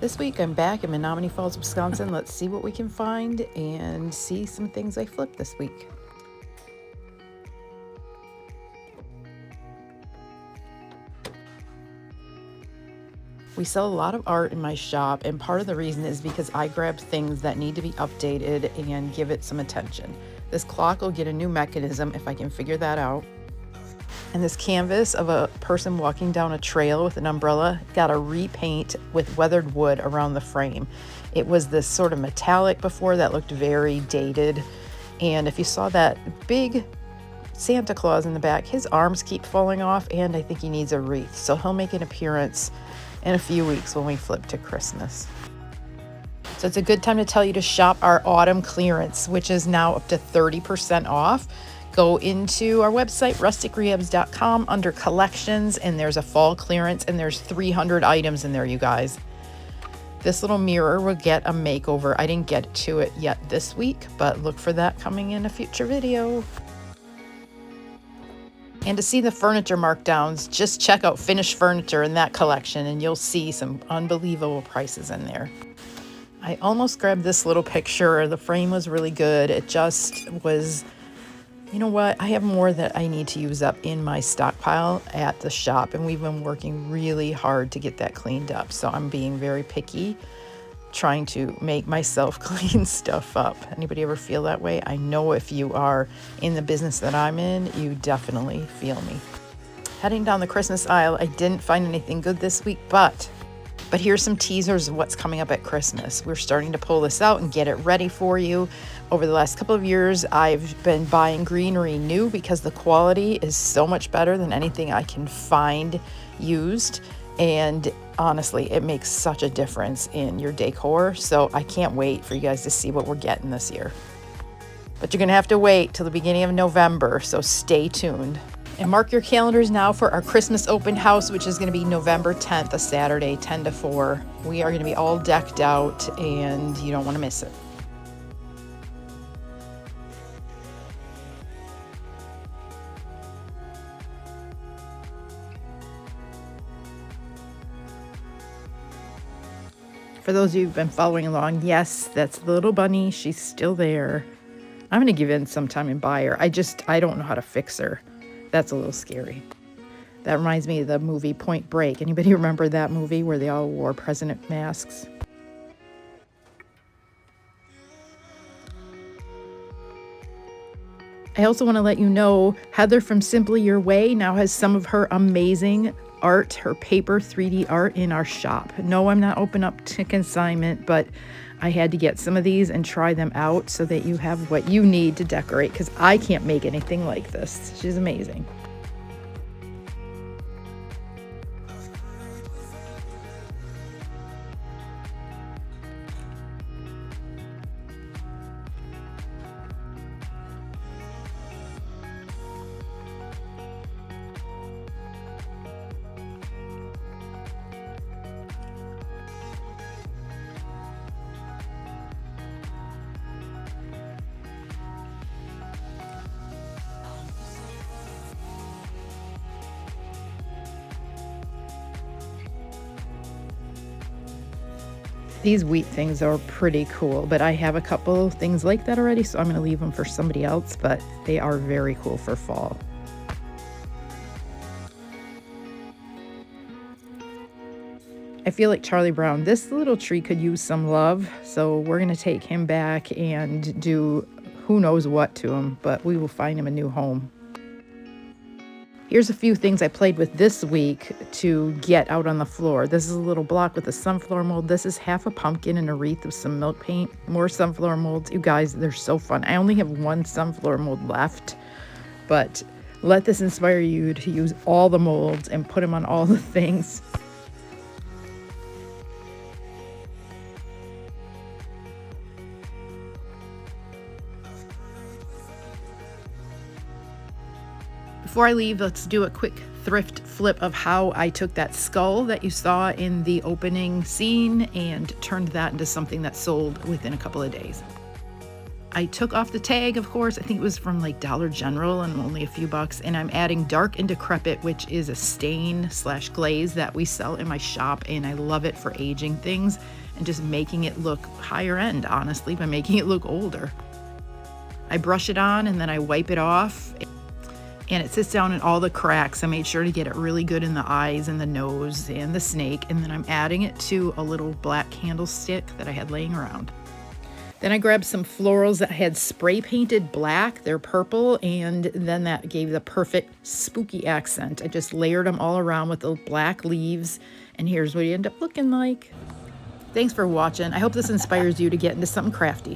This week I'm back in Menominee Falls, Wisconsin. Let's see what we can find and see some things I flipped this week. We sell a lot of art in my shop, and part of the reason is because I grab things that need to be updated and give it some attention. This clock will get a new mechanism if I can figure that out. And this canvas of a person walking down a trail with an umbrella got a repaint with weathered wood around the frame. It was this sort of metallic before that looked very dated. And if you saw that big Santa Claus in the back, his arms keep falling off, and I think he needs a wreath. So he'll make an appearance in a few weeks when we flip to Christmas. So it's a good time to tell you to shop our autumn clearance, which is now up to 30% off. Go into our website, rusticrehabs.com, under collections, and there's a fall clearance, and there's 300 items in there, you guys. This little mirror will get a makeover. I didn't get to it yet this week, but look for that coming in a future video. And to see the furniture markdowns, just check out Finished Furniture in that collection, and you'll see some unbelievable prices in there. I almost grabbed this little picture. The frame was really good. It just was... You know what? I have more that I need to use up in my stockpile at the shop, and we've been working really hard to get that cleaned up. So I'm being very picky, trying to make myself clean stuff up. Anybody ever feel that way? I know if you are in the business that I'm in, you definitely feel me. Heading down the Christmas aisle, I didn't find anything good this week, but here's some teasers of what's coming up at Christmas. We're starting to pull this out and get it ready for you. Over the last couple of years, I've been buying greenery new because the quality is so much better than anything I can find used. And honestly, it makes such a difference in your decor. So I can't wait for you guys to see what we're getting this year. But you're gonna have to wait till the beginning of November, so stay tuned. And mark your calendars now for our Christmas open house, which is going to be November 10th, a Saturday, 10 to 4. We are going to be all decked out, and you don't want to miss it. For those of you who've been following along, yes, that's the little bunny. She's still there. I'm going to give in sometime and buy her. I don't know how to fix her. That's a little scary. That reminds me of the movie Point Break. Anybody remember that movie where they all wore president masks? I also want to let you know Heather from Simply Your Way now has some of her amazing art, her paper 3D art in our shop. No, I'm not open up to consignment, but I had to get some of these and try them out so that you have what you need to decorate, because I can't make anything like this. She's amazing. These wheat things are pretty cool, but I have a couple things like that already, so I'm going to leave them for somebody else, but they are very cool for fall. I feel like Charlie Brown, this little tree could use some love, so we're going to take him back and do who knows what to him, but we will find him a new home. Here's a few things I played with this week to get out on the floor. This is a little block with a sunflower mold. This is half a pumpkin and a wreath of some milk paint. More sunflower molds. You guys, they're so fun. I only have one sunflower mold left, but let this inspire you to use all the molds and put them on all the things. Before I leave, let's do a quick thrift flip of how I took that skull that you saw in the opening scene and turned that into something that sold within a couple of days. I took off the tag, of course. I think it was from like Dollar General and only a few bucks. And I'm adding Dark and Decrepit, which is a stain slash glaze that we sell in my shop. And I love it for aging things and just making it look higher end, honestly, by making it look older. I brush it on and then I wipe it off. And it sits down in all the cracks. I made sure to get it really good in the eyes and the nose and the snake. And then I'm adding it to a little black candlestick that I had laying around. Then I grabbed some florals that had spray painted black. They're purple, and then that gave the perfect spooky accent. I just layered them all around with the black leaves, and here's what it ended up looking like. Thanks for watching. I hope this inspires you to get into something crafty.